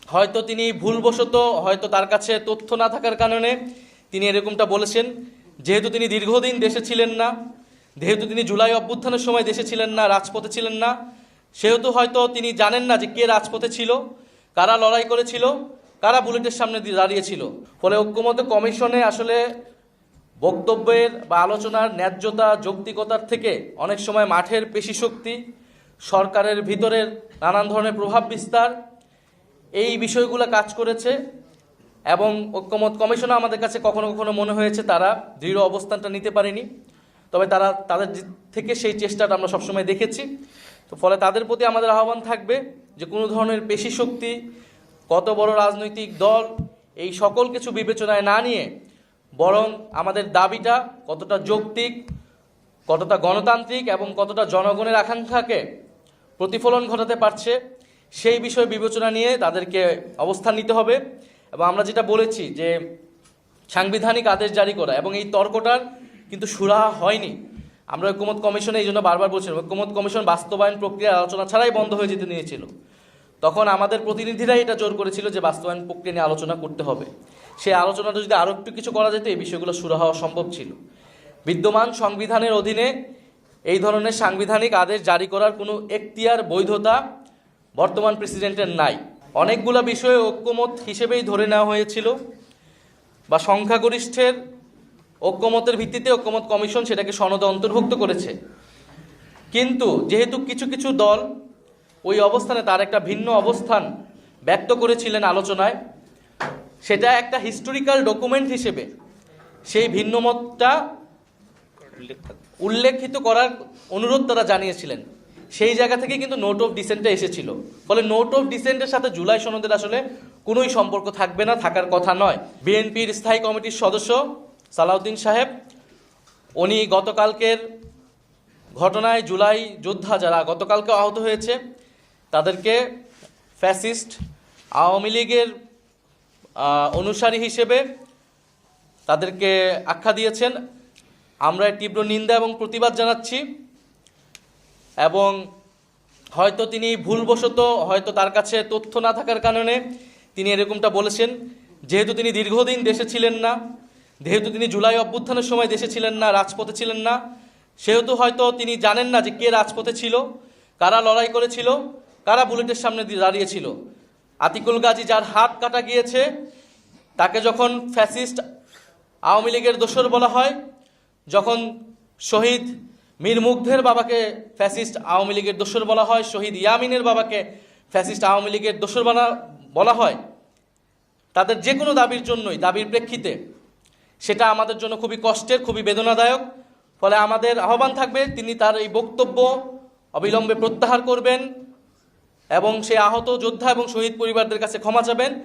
হয়তো তিনি ভুলবশত, হয়তো তার কাছে তথ্য না থাকার কারণে তিনি এরকমটা বলেছেন। যেহেতু তিনি দীর্ঘদিন দেশে ছিলেন না, যেহেতু তিনি জুলাই অভ্যুত্থানের সময় দেশে ছিলেন না, রাজপথে ছিলেন না, সেহেতু হয়তো তিনি জানেন না যে কে রাজপথে ছিল, কারা লড়াই করেছিল, কারা বুলেটের সামনে দাঁড়িয়েছিল। ফলে ঐক্যমত্য কমিশনে আসলে বক্তব্যের বা আলোচনার ন্যায্যতা, যৌক্তিকতার থেকে অনেক সময় মাঠের পেশিশক্তি, সরকারের ভিতরের নানান ধরনের প্রভাব বিস্তার, এই বিষয়গুলো কাজ করেছে। এবং ঐক্যমত কমিশনও আমাদের কাছে কখনো কখনো মনে হয়েছে তারা দৃঢ় অবস্থানটা নিতে পারেনি, তবে তাদের থেকে সেই চেষ্টাটা আমরা সবসময় দেখেছি। তো ফলে তাদের প্রতি আমাদের আহ্বান থাকবে যে কোনো ধরনের পেশিশক্তি, কত বড় রাজনৈতিক দল, এই সকল কিছু বিবেচনায় না নিয়ে বরং আমাদের দাবিটা কতটা যৌক্তিক, কতটা গণতান্ত্রিক এবং কতটা জনগণের আকাঙ্ক্ষাকে প্রতিফলন ঘটাতে পারছে সেই বিষয় বিবেচনা নিয়ে তাদেরকে অবস্থান নিতে হবে। এবং আমরা যেটা বলেছি যে সাংবিধানিক আদেশ জারি করা, এবং এই তর্কটার কিন্তু সুরাহা হয়নি। আমরা ঐক্যমত কমিশনে এই জন্য বারবার বলছিলাম, ঐক্যমত কমিশন বাস্তবায়ন প্রক্রিয়ার আলোচনা ছাড়াই বন্ধ হয়ে যেতে নিয়েছিল। তখন আমাদের প্রতিনিধিরাই এটা জোর করেছিল যে বাস্তবায়ন প্রক্রিয়া নিয়ে আলোচনা করতে হবে। সেই আলোচনাটা যদি আরও একটু কিছু করা যেত এই বিষয়গুলো সুরাহা হওয়া সম্ভব ছিল। বিদ্যমান সংবিধানের অধীনে এই ধরনের সাংবিধানিক আদেশ জারি করার কোনো এখতিয়ার, বৈধতা বর্তমান প্রেসিডেন্টের নাই। অনেকগুলো বিষয়ে ঐক্যমত হিসেবেই ধরে নেওয়া হয়েছিল বা সংখ্যাগরিষ্ঠের ঐক্যমতের ভিত্তিতে ঐক্যমত কমিশন সেটাকে সনদে অন্তর্ভুক্ত করেছে। কিন্তু যেহেতু কিছু কিছু দল ওই অবস্থানে তার একটা ভিন্ন অবস্থান ব্যক্ত করেছিলেন আলোচনায়, সেটা একটা হিস্টোরিক্যাল ডকুমেন্ট হিসেবে সেই ভিন্ন মতটা উল্লেখিত করার অনুরোধ তারা জানিয়েছিলেন। সেই জায়গা থেকে কিন্তু নোট অফ ডিসেন্টটা এসেছিল। ফলে নোট অফ ডিসেন্টের সাথে জুলাই সনদের আসলে কোনোই সম্পর্ক থাকবে না, থাকার কথা নয়। বিএনপির স্থায়ী কমিটির সদস্য সালাউদ্দিন সাহেব, উনি গতকালকের ঘটনায় জুলাই যোদ্ধা যারা গতকালকে আহত হয়েছে তাদেরকে ফ্যাসিস্ট আওয়ামী লীগের অনুসারী হিসেবে তাদেরকে আখ্যা দিয়েছেন। আমরা তীব্র নিন্দা এবং প্রতিবাদ জানাচ্ছি। এবং হয়তো তিনি ভুলবশত, হয়তো তার কাছে তথ্য না থাকার কারণে তিনি এরকমটা বলেছেন। যেহেতু তিনি দীর্ঘদিন দেশে ছিলেন না, যেহেতু তিনি জুলাই অভ্যুত্থানের সময় দেশে ছিলেন না, রাজপথে ছিলেন না, সেহেতু হয়তো তিনি জানেন না যে কে রাজপথে ছিল, কারা লড়াই করেছিল, কারা বুলেটের সামনে দাঁড়িয়েছিল। আতিকুল গাজী যার হাত কাটা গিয়েছে, তাকে যখন ফ্যাসিস্ট আওয়ামী লীগের দোসর বলা হয়, যখন শহীদ মীর মুগ্ধের বাবাকে ফ্যাসিস্ট আওয়ামী লীগের দোসর বলা হয়, শহীদ ইয়ামিনের বাবাকে ফ্যাসিস্ট আওয়ামী লীগের দোসর বলা হয়, তাদের যে কোনো দাবির জন্যই, দাবির প্রেক্ষিতে সেটা আমাদের জন্য খুবই কষ্টের, খুবই বেদনাদায়ক। ফলে আমাদের আহ্বান থাকবে তিনি তার এই বক্তব্য অবিলম্বে প্রত্যাহার করবেন এবং সেই আহত যোদ্ধা এবং শহীদ পরিবারদের কাছে ক্ষমা চাবেন।